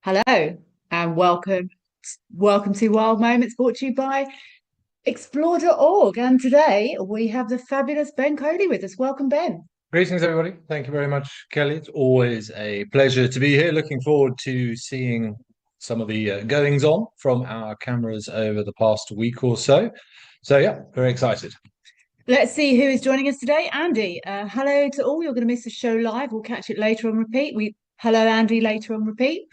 Hello and welcome to Wild Moments brought to you by Explore.org. And today we have the fabulous Ben Coley with us. Welcome, Ben. Greetings, everybody. Thank you very much, Kelly. It's always a pleasure to be here. Looking forward to seeing some of the goings on from our cameras over the past week or so. So, yeah, very excited. Let's see who is joining us today. Andy, hello to all. You're going to miss the show live. We'll catch it later on repeat. Hello, Andy, later on repeat.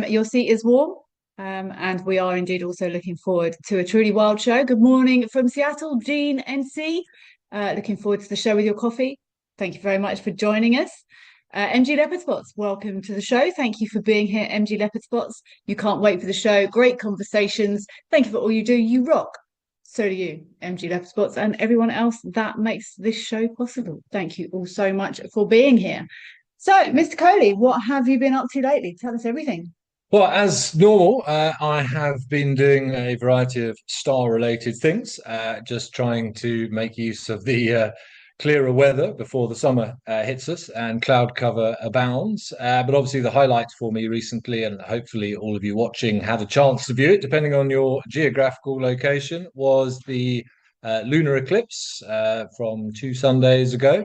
Your seat is warm. And we are indeed also looking forward to a truly wild show. Good morning from Seattle, Jean NC. Looking forward to the show with your coffee. Thank you very much for joining us. MG Leopard Spots, welcome to the show. Thank you for being here, MG Leopard Spots. You can't wait for the show. Great conversations. Thank you for all you do. You rock. So do you, MG Leopard Spots, and everyone else that makes this show possible. Thank you all so much for being here. So, Mr. Coley, what have you been up to lately? Tell us everything. Well, as normal, I have been doing a variety of star-related things, just trying to make use of the clearer weather before the summer hits us and cloud cover abounds. But obviously, the highlight for me recently, and hopefully all of you watching had a chance to view it, depending on your geographical location, was the lunar eclipse from 2 Sundays ago.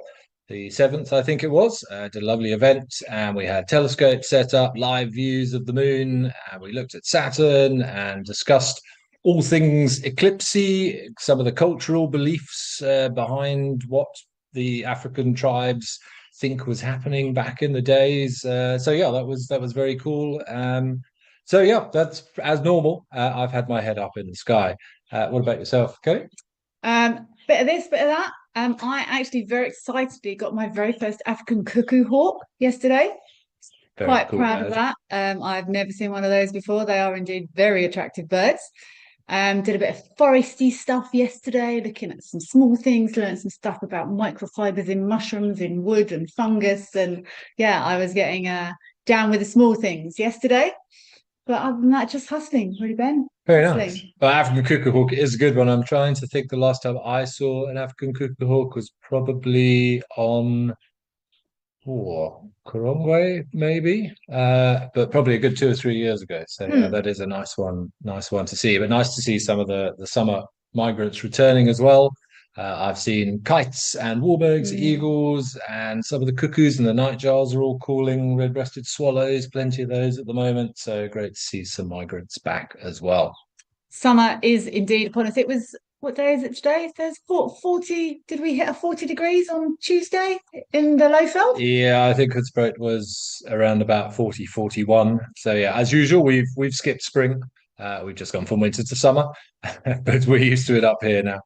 The 7th, I think it was. Did a lovely event, and we had telescopes set up, live views of the moon. We looked at Saturn and discussed all things eclipsy, some of the cultural beliefs behind what the African tribes think was happening back in the days. So yeah, that was very cool. So yeah, that's as normal. I've had my head up in the sky. What about yourself, Kelly? Bit of this, bit of that. I actually very excitedly got my very first African cuckoo hawk yesterday. Very Quite cool. proud of that. I've never seen one of those before. They are indeed very attractive birds. Did a bit of foresty stuff yesterday, looking at some small things, learned some stuff about microfibers in mushrooms, in wood and fungus. And yeah, I was getting down with the small things yesterday. But other than that, just hustling, really, Ben. Very nice. Hustling. Well, African cuckoo hawk is a good one. I'm trying to think the last time I saw an African cuckoo hawk was probably on Korongwe, maybe. But probably a good 2 or 3 years ago. So yeah, Hmm. that is a nice one to see. But nice to see some of the summer migrants returning as well. I've seen kites and warburgs, Hmm. eagles, and some of the cuckoos and the nightjars are all calling, red-breasted swallows, plenty of those at the moment. So great to see some migrants back as well. Summer is indeed upon us. It was, what day is it today? There's 40. Did we hit a 40 degrees on Tuesday in the Lowfeld? Yeah, I think Hoodsport was around about 40, 41. So yeah, as usual, we've skipped spring. We've just gone from winter to summer, but we're used to it up here now.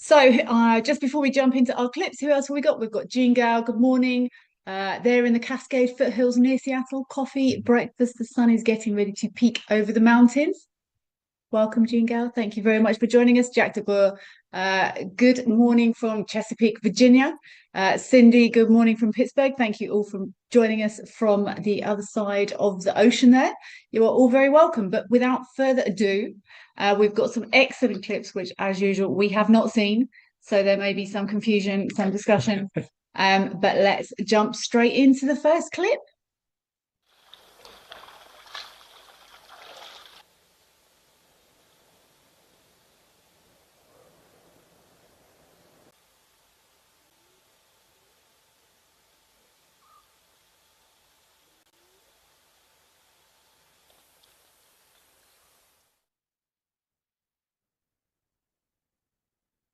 So just before we jump into our clips, who else have we got? We've got Jean Gao. Good morning. They're in the Cascade foothills near Seattle. Coffee, breakfast. The sun is getting ready to peek over the mountains. Welcome, Jean Gale. Thank you very much for joining us. Jack DeBoer, good morning from Chesapeake, Virginia. Cindy, good morning from Pittsburgh. Thank you all for joining us from the other side of the ocean there. You are all very welcome. But without further ado, we've got some excellent clips, which, as usual, we have not seen. So there may be some confusion, some discussion. But let's jump straight into the first clip.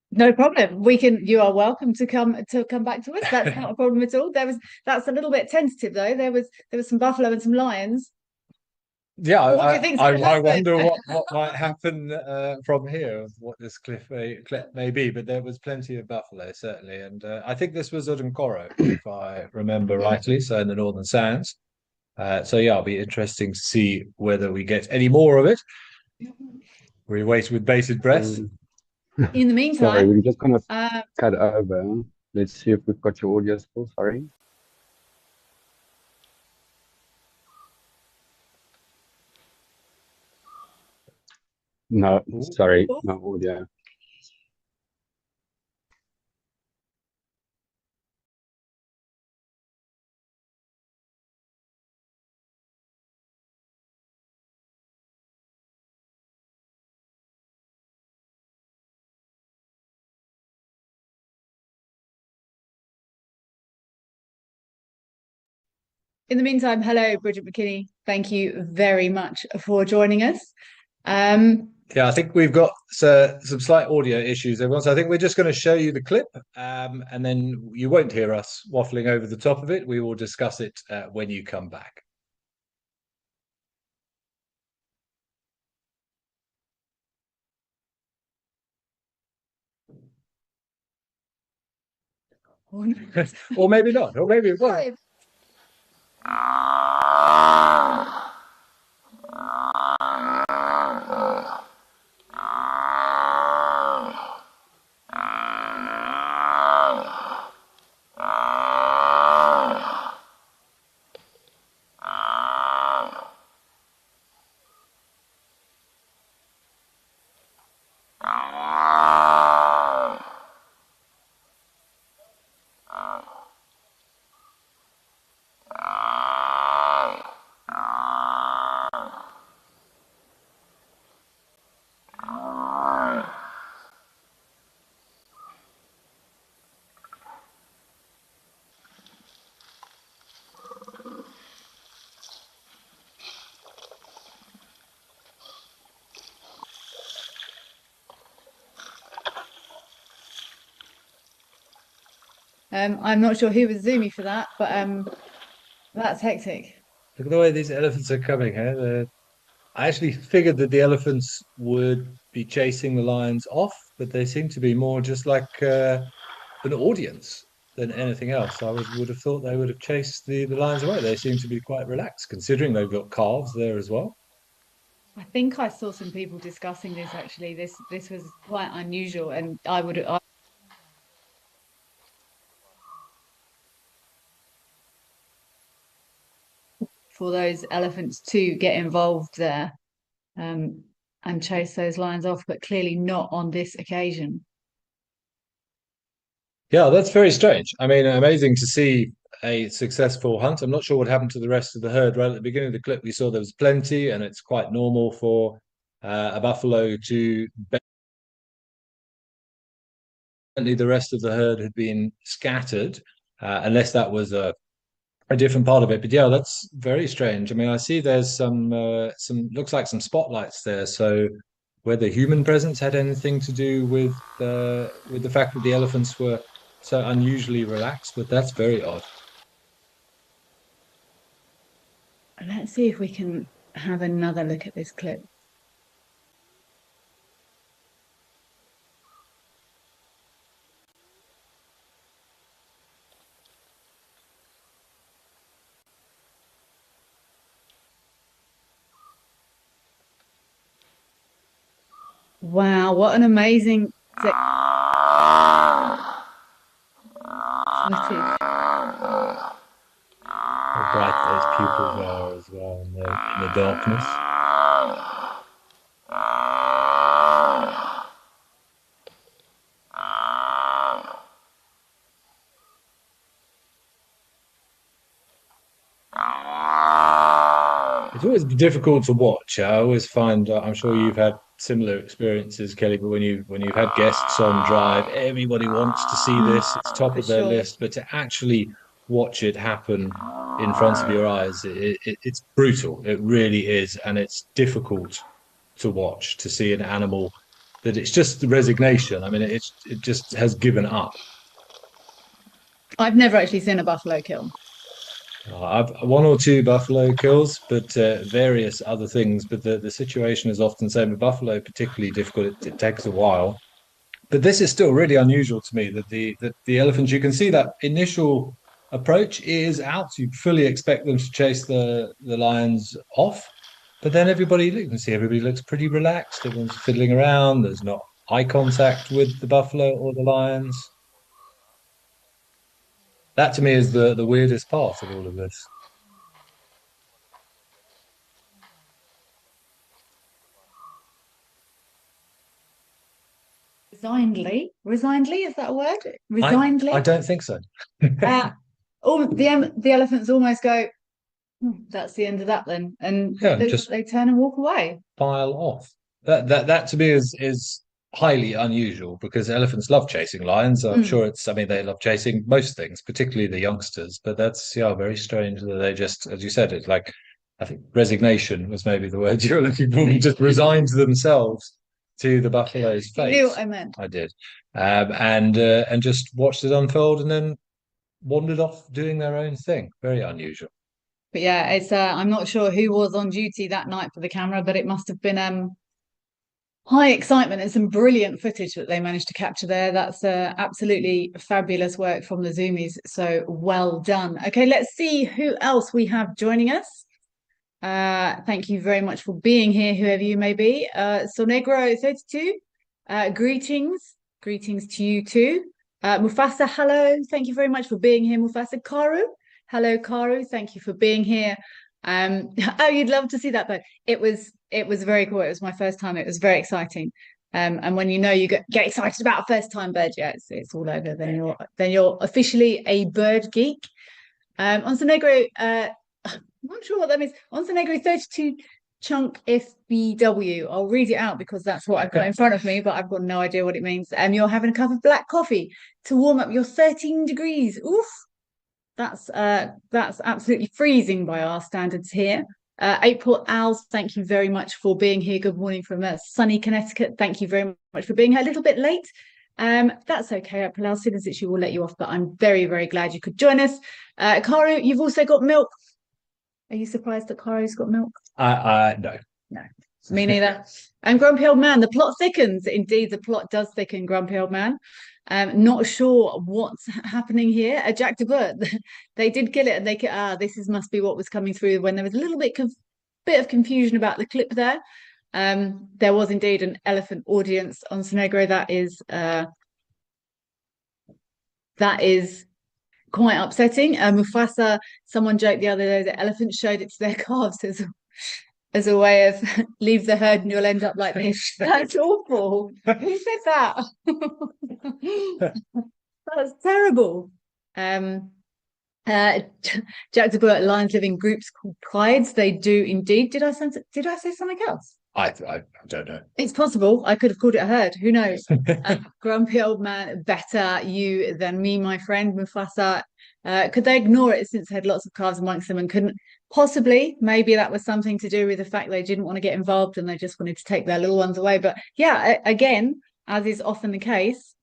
No problem. We can. You are welcome to come back to us. That's not a problem at all. That's a little bit tentative though. There was some buffalo and some lions. Yeah, What do you I, think's I, going to I happen? wonder what might happen from here, what this clip may be, but there was plenty of buffalo, certainly. And I think this was Udankoro, if I remember rightly, so in the Northern Sands. So yeah, it'll be interesting to see whether we get any more of it. We wait with bated breath. Um, In the sorry, meantime, we're just gonna uh, cut over. Let's see if we've got your audio still. Sorry. No, sorry, no audio. In the meantime, hello, Bridget McKinney. Thank you very much for joining us. Yeah, I think we've got some slight audio issues, everyone. So I think we're just going to show you the clip, and then you won't hear us waffling over the top of it. We will discuss it when you come back. Or maybe not, or maybe it won't. I'm not sure who was zoomy for that, but that's hectic. Look at the way these elephants are coming here. I actually figured that the elephants would be chasing the lions off, but they seem to be more just like an audience than anything else. Would have thought they would have chased the lions away. They seem to be quite relaxed, considering they've got calves there as well. I think I saw some people discussing this actually. This was quite unusual, and for those elephants to get involved there and chase those lions off, but clearly not on this occasion. Yeah, that's very strange. I mean, amazing to see a successful hunt. I'm not sure what happened to the rest of the herd. Right at the beginning of the clip, we saw there was plenty, and it's quite normal for a buffalo to. The rest of the herd had been scattered, unless that was a different part of it. But yeah, that's very strange. I mean, I see there's some looks like some spotlights there. So whether human presence had anything to do with the fact that the elephants were so unusually relaxed, but that's very odd. Let's see if we can have another look at this clip. Wow, what an amazing footage. How bright those pupils are as well in the darkness. It's always difficult to watch. I always find, I'm sure you've had similar experiences, Kelly, but when you've had guests on drive, everybody wants to see this. It's top For of their sure. list, but to actually watch it happen in front of your eyes, it's brutal. It really is, and it's difficult to watch, to see an animal that it's just the resignation. I mean, it just has given up. I've never actually seen a buffalo kill. I've one or two buffalo kills, but various other things. But the situation is often the same with buffalo, particularly difficult. It takes a while. But this is still really unusual to me that the elephants, you can see that initial approach is out. You fully expect them to chase the lions off. But then you can see everybody looks pretty relaxed. Everyone's fiddling around. There's not eye contact with the buffalo or the lions. That to me is the weirdest part of all of this. Resignedly, is that a word? Resignedly. I don't think so. The elephants almost go, that's the end of that then, and Yeah, they turn and walk away. File off. That to me is highly unusual because elephants love chasing lions. I'm sure I mean, they love chasing most things, particularly the youngsters, but that's, yeah, very strange that they just, as you said, it's like, I think resignation was maybe the word you're looking for, just resigned themselves to the buffalo's fate. You knew what I meant. I did. And just watched it unfold and then wandered off doing their own thing. Very unusual. But yeah, it's I'm not sure who was on duty that night for the camera, but it must have been high excitement and some brilliant footage that they managed to capture there. That's absolutely fabulous work from the Zoomies. So well done. Okay, let's see who else we have joining us. Thank you very much for being here, whoever you may be. Sonegro32, greetings to you too. Mufasa, hello, thank you very much for being here. Mufasa. Karu, hello Karu, thank you for being here. Oh, you'd love to see that, but it was very cool. It was my first time. It was very exciting. And when you know you get excited about a first time bird, yeah, it's all over. Then you're officially a bird geek. On Sonegro, I'm not sure what that means. Montenegro 32 chunk FBW. I'll read it out because that's what I've got in front of me, but I've got no idea what it means. You're having a cup of black coffee to warm up your 13 degrees. Oof. That's absolutely freezing by our standards here. April Owls, thank you very much for being here. Good morning from sunny Connecticut. Thank you very much for being here. A little bit late. That's okay, April Owls. As it will let you off, but I'm very, very glad you could join us. Karu, you've also got milk. Are you surprised that Karu's got milk? No. No, me neither. And Grumpy Old Man, the plot thickens. Indeed, the plot does thicken, Grumpy Old Man. Not sure what's happening here. Jack DeBert, they did kill it, and this must be what was coming through when there was a little bit of confusion about the clip there. There was indeed an elephant audience on Sonegro. That is quite upsetting. Mufasa, someone joked the other day that elephants showed it to their calves as a way of leave the herd and you'll end up like this. That's awful. Who said that? That's terrible. Jack DeBert, lions live in groups called prides. They do indeed. Did I say something else? I don't know. It's possible. I could have called it a herd. Who knows? Grumpy Old Man, better you than me, my friend. Mufasa. Could they ignore it since they had lots of calves amongst them and couldn't? Possibly. Maybe that was something to do with the fact they didn't want to get involved and they just wanted to take their little ones away. But yeah, again, as is often the case,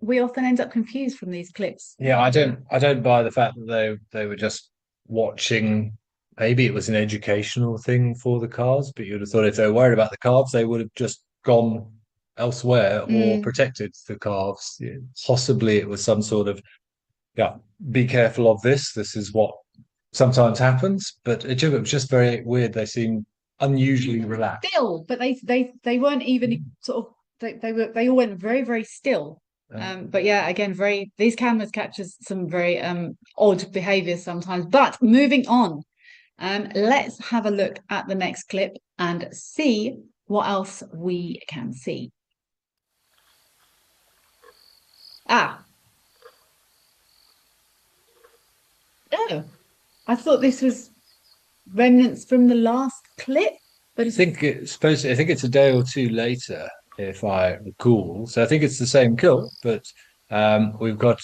we often end up confused from these clips. Yeah, I don't buy the fact that they were just watching. Maybe it was an educational thing for the calves, but you'd have thought if they were worried about the calves, they would have just gone elsewhere or protected the calves. Yeah, possibly it was some sort of, yeah, be careful of this. This is what sometimes happens. But it was just very weird. They seemed unusually relaxed. Still, but they weren't even sort of. They all went very, very still. But yeah, again, these cameras capture some very odd behaviors sometimes. But moving on. Let's have a look at the next clip and see what else we can see. Oh, I thought this was remnants from the last clip, but I think it's a day or two later, if I recall. So I think it's the same kill, but we've got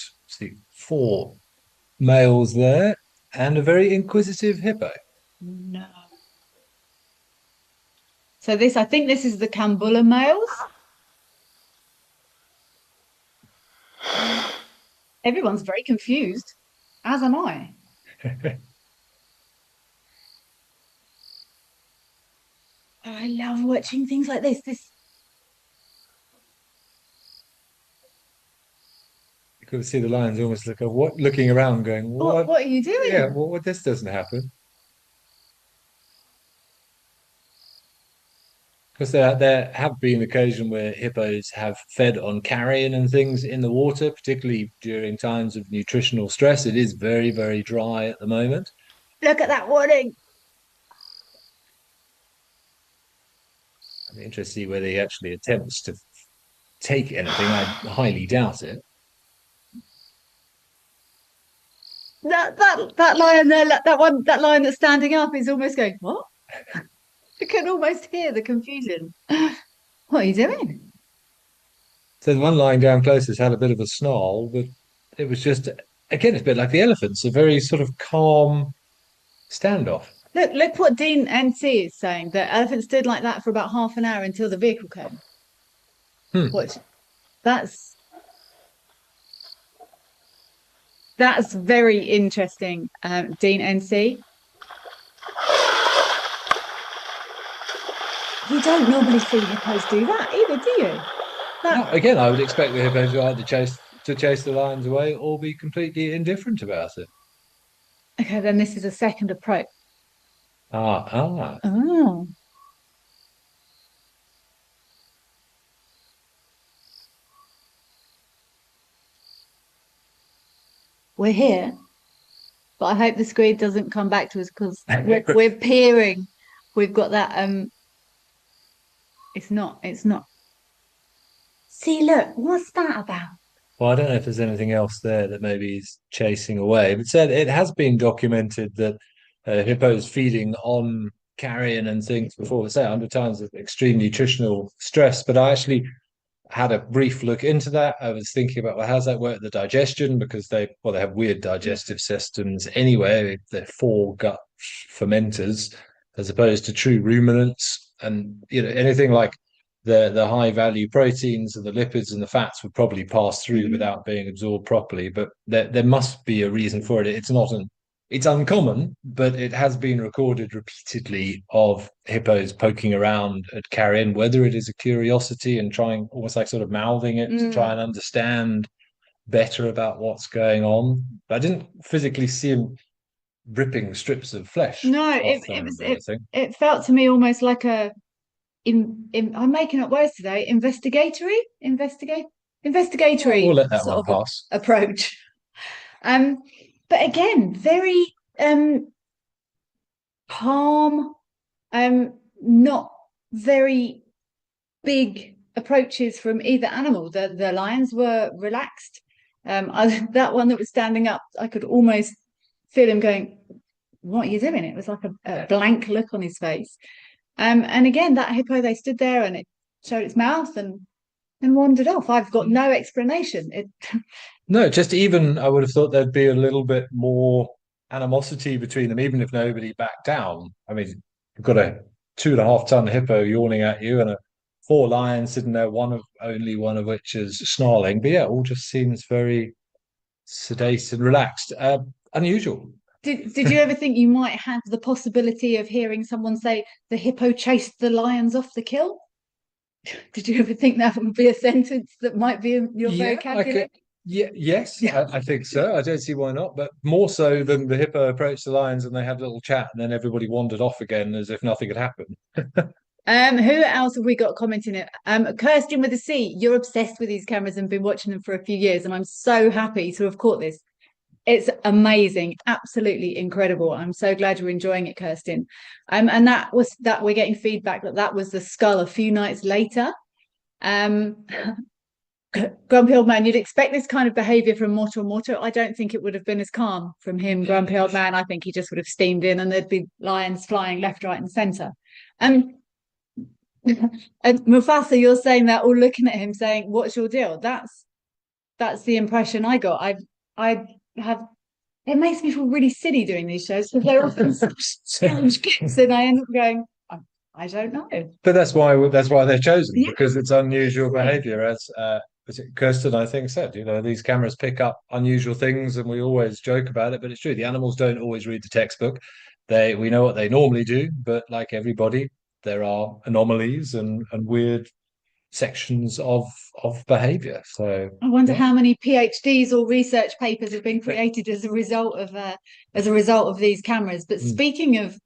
4 males there and a very inquisitive hippo. No. So I think this is the Kambula males. Everyone's very confused, as am I. I love watching things like this. You could see the lions almost looking around, going, "What? What are you doing?" Yeah, what? This doesn't happen. Because there have been occasions where hippos have fed on carrion and things in the water, particularly during times of nutritional stress. It is very, very dry at the moment. Look at that warning. I'm interested to see whether he actually attempts to take anything. I highly doubt it. That lion there, that lion that's standing up is almost going, what? You can almost hear the confusion. What are you doing? So the one lying down closest had a bit of a snarl, but it was just, again, it's a bit like the elephants, a very sort of calm standoff. Look what Dean NC is saying. The elephant stood like that for about half an hour until the vehicle came. Hmm. What? That's very interesting, Dean NC. You don't normally see hippos do that either, do you? No, again, I would expect the hippo to either chase the lions away or be completely indifferent about it. Okay, then this is a second approach. Ah. Oh. We're here, but I hope the screen doesn't come back to us because we're peering. We've got that it's not. See, look, what's that about? Well, I don't know if there's anything else there that maybe he's chasing away. But said it has been documented that hippos feeding on carrion and things before, let's say, 100 times of extreme nutritional stress. But I actually had a brief look into that. I was thinking about, well, how's that work the digestion? Because they have weird digestive systems anyway. They're four gut fermenters as opposed to true ruminants. And anything like the high value proteins and the lipids and the fats would probably pass through without being absorbed properly. But there must be a reason for it. It's uncommon, but it has been recorded repeatedly of hippos poking around at carrion, whether it is a curiosity and trying, almost like sort of mouthing it to try and understand better about what's going on. But I didn't physically see him ripping strips of flesh. No, it felt to me almost like I'm making up words today. Investigatory We'll let that one pass. Approach. But again, very calm, not very big approaches from either animal. The lions were relaxed. That one that was standing up, I could almost feel him going, "What are you doing?" It was like a blank look on his face. And again, that hippo, they stood there and it showed its mouth and wandered off. I've got no explanation. No, just even I would have thought there'd be a little bit more animosity between them, even if nobody backed down. I mean, you've got a 2.5-ton hippo yawning at you and 4 lions sitting there, only one of which is snarling. But yeah, it all just seems very sedate and relaxed. Unusual. Did you ever think you might have the possibility of hearing someone say the hippo chased the lions off the kill? Did you ever think that would be a sentence that might be in your vocabulary? Yes, I think so. I don't see why not, but more so than the hippo approached the lions and they had a little chat and then everybody wandered off again as if nothing had happened. Who else have we got commenting it? Kirsten with a C, you're obsessed with these cameras and been watching them for a few years, and I'm so happy to have caught this. It's amazing, absolutely incredible. I'm so glad you're enjoying it, Kirsten. And that we're getting feedback that was the skull a few nights later. Grumpy old man, you'd expect this kind of behavior from Moto. I don't think it would have been as calm from him, grumpy old man. I think he just would have steamed in and there'd be lions flying left, right, and center. And Mufasa, you're saying that, all looking at him saying, "What's your deal?" That's the impression I got. I have, it makes me feel really silly doing these shows because they're often such strange gigs, and I end up going, I don't know. But that's why they're chosen, because it's unusual behavior, as Kirsten, I think, said. These cameras pick up unusual things, and we always joke about it, but it's true. The animals don't always read the textbook. We know what they normally do, but like everybody, there are anomalies and weird sections of behavior. So I wonder how many PhDs or research papers have been created as a result of these cameras. But speaking of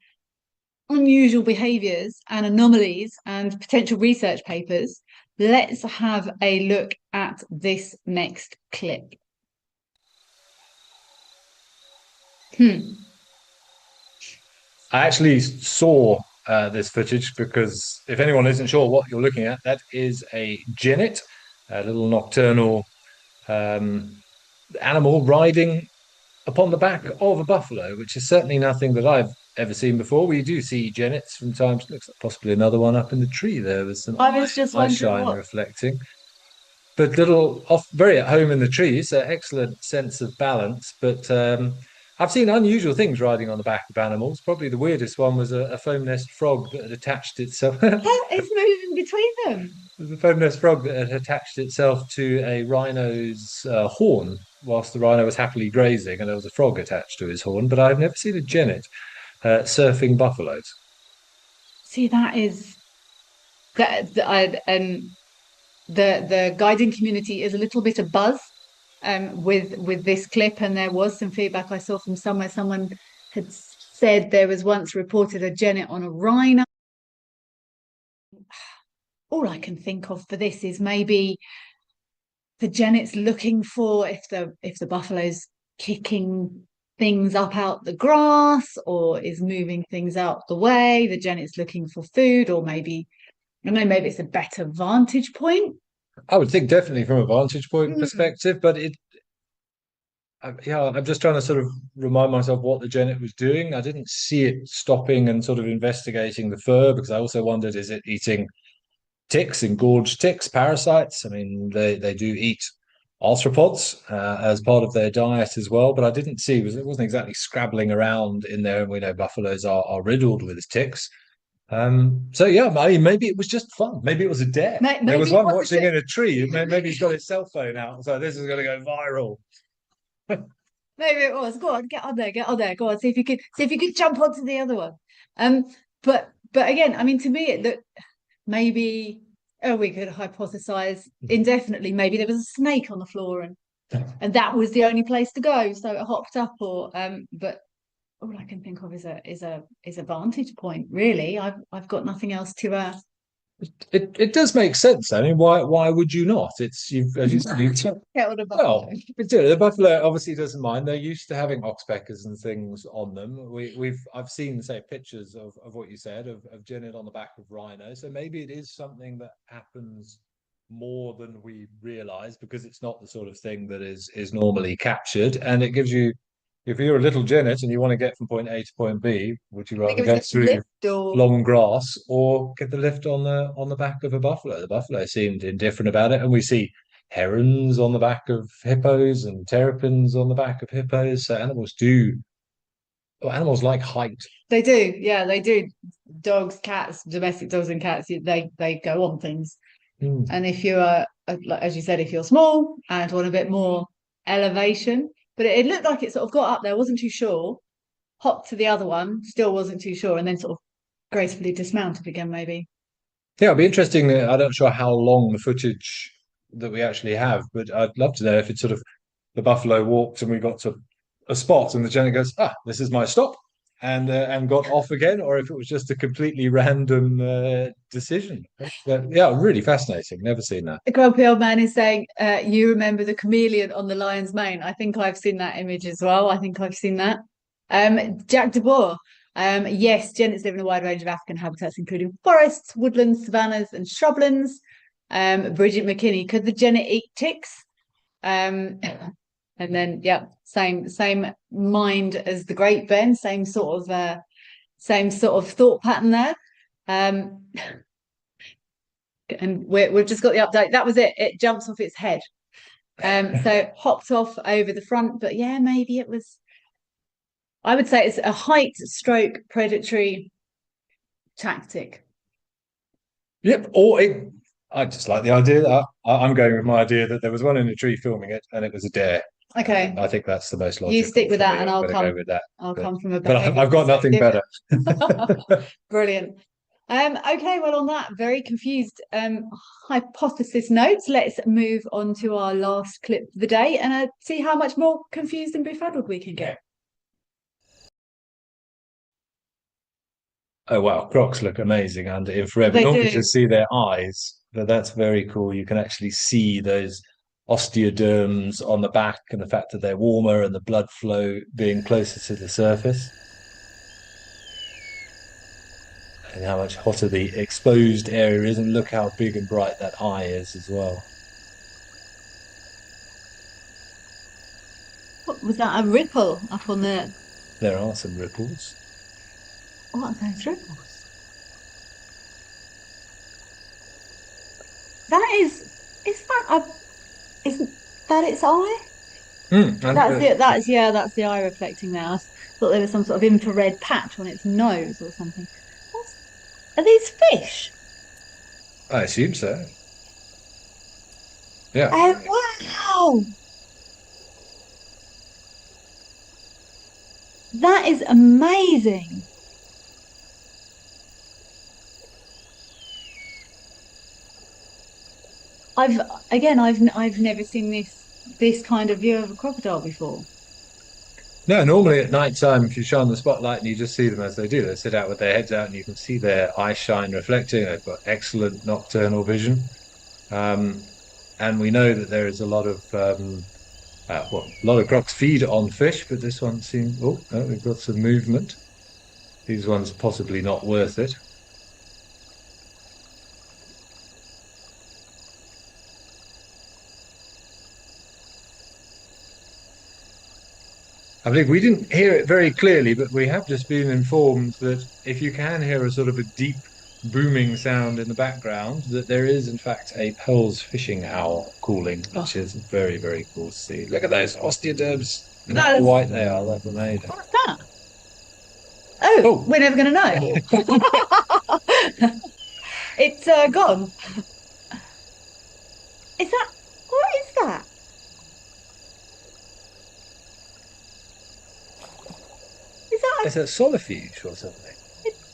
unusual behaviors and anomalies and potential research papers, let's have a look at this next clip. I actually saw this footage because if anyone isn't sure what you're looking at, that is a genet, a little nocturnal animal riding upon the back of a buffalo, which is certainly nothing that I've ever seen before. We do see genets from time to, looks like possibly another one up in the tree there with some I was just eye shine wondering reflecting. but little off, very at home in the trees. Excellent sense of balance. But I've seen unusual things riding on the back of animals. Probably the weirdest one was a foam nest frog that had attached itself. It's moving between them. The foam nest frog that had attached itself to a rhino's horn whilst the rhino was happily grazing, and there was a frog attached to his horn. But I've never seen a genet surfing buffaloes. See, that is and the guiding community is a little bit abuzz with this clip, and there was some feedback I saw from somewhere. Someone had said there was once reported a genet on a rhino. All I can think of for this is maybe the genet's looking for if the buffalo's kicking things up out the grass or is moving things out the way. The genet's looking for food, or maybe, I don't know, maybe it's a better vantage point. I would think definitely from a vantage point perspective, but I'm just trying to sort of remind myself what the genet was doing. I didn't see it stopping and sort of investigating the fur, because I also wondered, is it eating ticks, engorged ticks, parasites? I mean, they do eat arthropods as part of their diet as well, but I didn't see, it wasn't exactly scrabbling around in there. And we know buffaloes are riddled with ticks. So yeah, I mean, maybe it was just fun. Maybe it was a dare. There was one watching in a tree. Maybe he's got his cell phone out, so this is going to go viral. Maybe it was. Go on, get on there. Go on, see if you could jump onto the other one. But again, I mean, to me, that maybe we could hypothesize indefinitely. Maybe there was a snake on the floor, and that was the only place to go, so it hopped up. Or but all I can think of is a vantage point. Really, I've got nothing else to. It does make sense. I mean, why would you not? It's as you said. Well, the buffalo obviously doesn't mind. They're used to having oxpeckers and things on them. I've seen, say, pictures of what you said of genet on the back of rhino. So maybe it is something that happens more than we realize, because it's not the sort of thing that is normally captured, and it gives you. If you're a little genet and you want to get from point A to point B, would you rather go through long grass or get the lift on the back of a buffalo? The buffalo seemed indifferent about it, and we see herons on the back of hippos and terrapins on the back of hippos. So animals like height. They do, yeah, they do. Dogs, cats, domestic dogs and cats, they go on things. And if you're, as you said, if you're small and want a bit more elevation. But it looked like it sort of got up there, wasn't too sure, hopped to the other one, still wasn't too sure, and then sort of gracefully dismounted again, maybe. Yeah, it'll be interesting. I'm not sure how long the footage that we actually have, but I'd love to know if it's sort of the buffalo walked and we got to a spot and the genet goes, this is my stop, and got off again, or if it was just a completely random decision. But yeah, really fascinating. Never seen that. The grumpy old man is saying, you remember the chameleon on the lion's mane. I think I've seen that image as well. I think I've seen that. Jack de Boer. Yes, genets live in a wide range of African habitats, including forests, woodlands, savannas, and shrublands. Bridget McKinney, could the genet eat ticks? And then, yeah, same mind as the great Ben, same sort of thought pattern there. And we've just got the update. That was it. It jumps off its head. So hopped off over the front. But yeah, maybe it was. I would say it's a height stroke predatory tactic. Yep. I just like the idea that I'm going with my idea that there was one in a tree filming it, and it was a dare. Okay. I think that's the most logical. You stick with that, and I'll go with that. I'll come from a. But I've got nothing better. Brilliant. Okay, well, on that very confused hypothesis note, let's move on to our last clip of the day and see how much more confused and befuddled we can get. Oh wow, crocs look amazing under infrared. We normally just see their eyes, but that's very cool. You can actually see those osteoderms on the back, and the fact that they're warmer and the blood flow being closer to the surface. And how much hotter the exposed area is, and look how big and bright that eye is as well. What was that? A ripple up on there? There are some ripples. What are those ripples? That is that that its eye? And, That's it. That's the eye reflecting there. I thought there was some sort of infrared patch on its nose or something. Are these fish? I assume so. Yeah. Oh wow! That is amazing. I've never seen this kind of view of a crocodile before. No, normally at night time, if you shine the spotlight and you just see them as they do, they sit out with their heads out and you can see their eye shine reflecting. They've got excellent nocturnal vision. Um, and we know that there is a lot of a lot of crocs feed on fish, but this one seems, we've got some movement. These ones possibly not worth it. I believe we didn't hear it very clearly, but we have just been informed that if you can hear a sort of a deep booming sound in the background, that there is in fact a Pearl's fishing owl calling, which is very, very cool to see. Look at those osteoderms. And how white they are, they're amazing. What's that? Oh, we're never going to know. It's gone. Is that, what is that? Is that solifuge or something?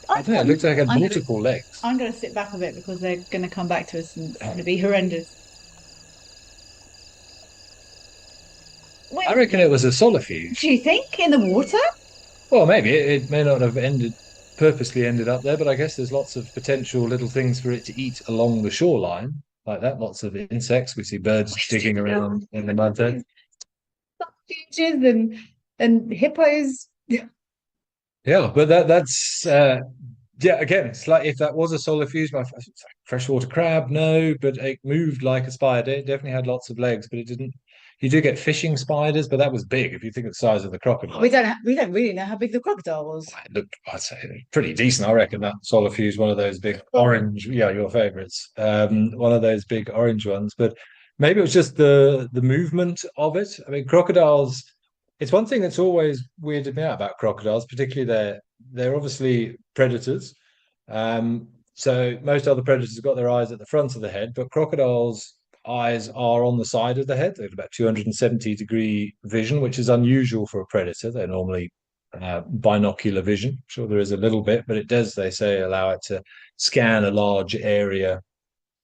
I don't know, it looks like it had multiple legs. I'm going to sit back a bit because they're going to come back to us and it's going to be horrendous. I reckon it was a solifuge. Do you think? In the water? Well, maybe it may not have purposely ended up there, but I guess there's lots of potential little things for it to eat along the shoreline, like that. Lots of insects. We see birds digging around in the mud there. Solituges and hippos. Yeah, but that's again, it's like if that was a solifuge, freshwater crab, no, but it moved like a spider. It definitely had lots of legs, but it didn't. You do get fishing spiders, but that was big. If you think of the size of the crocodile, we don't really know how big the crocodile was. I'd say pretty decent. I reckon that solifuge, one of those big orange, your favourites, one of those big orange ones. But maybe it was just the movement of it. I mean, crocodiles. It's one thing that's always weirded me out about crocodiles, particularly they're obviously predators. So most other predators have got their eyes at the front of the head, but crocodiles' eyes are on the side of the head. They have about 270-degree vision, which is unusual for a predator. They're normally binocular vision. I'm sure there is a little bit, but it does, they say, allow it to scan a large area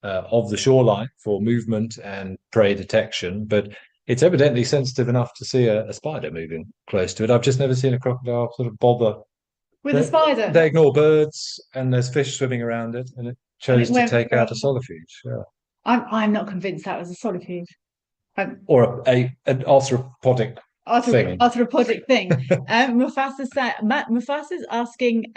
of the shoreline for movement and prey detection. But it's evidently sensitive enough to see a spider moving close to it. I've just never seen a crocodile sort of bother with a spider. They ignore birds, and there's fish swimming around it, and it chose to take out a solifuge. Yeah. I'm not convinced that was a solifuge. Or an arthropodic thing. Arthropodic thing. Mufasa's asking,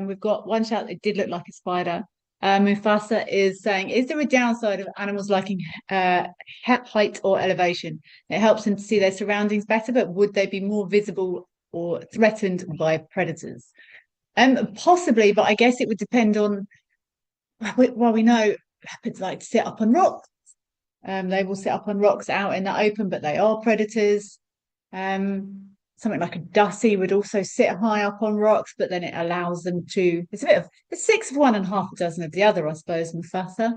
we've got one shout that did look like a spider. Mufasa is saying, is there a downside of animals liking height or elevation? It helps them to see their surroundings better, but would they be more visible or threatened by predators? Possibly, but I guess it would depend on, well, we know leopards like to sit up on rocks. They will sit up on rocks out in the open, but they are predators. Something like a Dussie would also sit high up on rocks, but then it allows them to, it's six of one and half a dozen of the other, I suppose, Mufasa.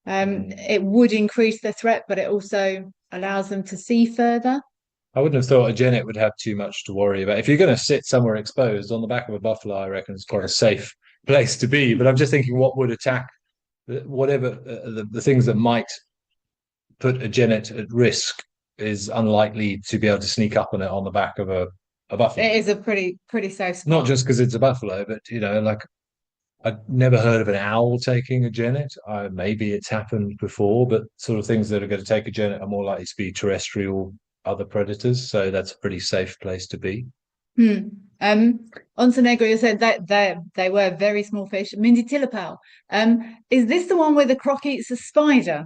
It would increase the threat, but it also allows them to see further. I wouldn't have thought a genet would have too much to worry about. If you're going to sit somewhere exposed on the back of a buffalo, I reckon it's quite a safe place to be. But I'm just thinking what would attack, whatever the things that might put a genet at risk is unlikely to be able to sneak up on it on the back of a buffalo. It is a pretty safe spot. Not just because it's a buffalo, but like I've never heard of an owl taking a genet. Maybe it's happened before, but sort of things that are going to take a genet are more likely to be terrestrial, other predators. So that's a pretty safe place to be. Ontenegro, you said that they were very small fish. Mindy Tillapal, is this the one where the croc eats a spider?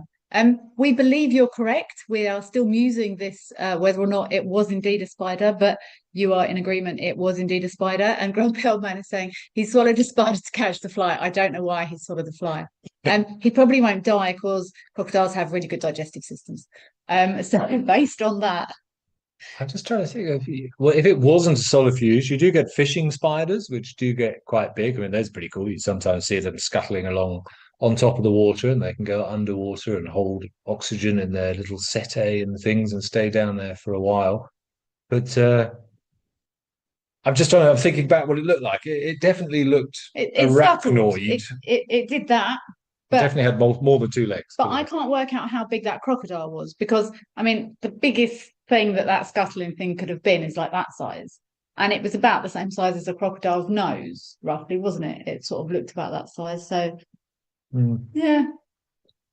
We believe you're correct. We are still musing this, whether or not it was indeed a spider, but you are in agreement. It was indeed a spider. And Grumpy Old Man is saying he swallowed a spider to catch the fly. I don't know why he swallowed the fly. He probably won't die because crocodiles have really good digestive systems. So based on that, I'm just trying to think if it wasn't a solifuge, you do get fishing spiders, which do get quite big. I mean, that's pretty cool. You sometimes see them scuttling along on top of the water, and they can go underwater and hold oxygen in their little setae and things and stay down there for a while. But I'm thinking back what it looked like. It definitely looked arachnoid. It did that. But it definitely had more than 2 legs. But I can't work out how big that crocodile was because, I mean, the biggest thing that scuttling thing could have been is like that size. And it was about the same size as a crocodile's nose, roughly, wasn't it? It sort of looked about that size. So, yeah.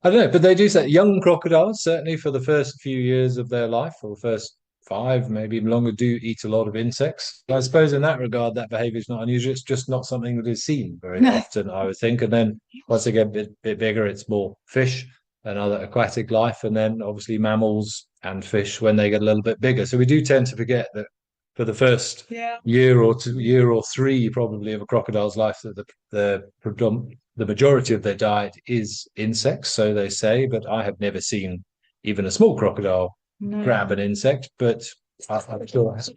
I don't know, but they do say young crocodiles, certainly for the first few years of their life, or the first 5, maybe even longer, do eat a lot of insects. I suppose in that regard, that behavior is not unusual. It's just not something that is seen very often, I would think. And then once they get a bit bigger, it's more fish and other aquatic life. And then obviously mammals and fish when they get a little bit bigger. So we do tend to forget that for the first year or 3, probably, of a crocodile's life, that the majority of their diet is insects, so they say. But I have never seen even a small crocodile grab an insect, but I'm sure that's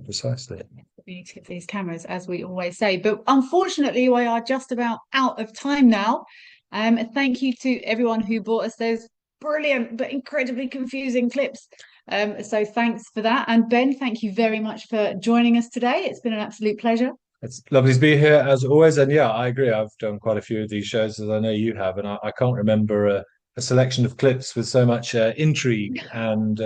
precisely. We need to get these cameras, as we always say. But unfortunately, we are just about out of time now. Thank you to everyone who brought us those brilliant but incredibly confusing clips. So thanks for that. And Ben, thank you very much for joining us today. It's been an absolute pleasure. It's lovely to be here as always. And yeah, I agree. I've done quite a few of these shows, as I know you have, and I can't remember a selection of clips with so much intrigue and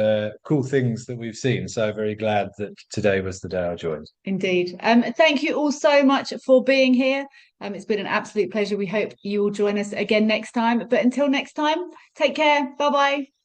cool things that we've seen. So very glad that today was the day I joined. Indeed. Thank you all so much for being here. It's been an absolute pleasure. We hope you will join us again next time. But until next time, take care. Bye-bye.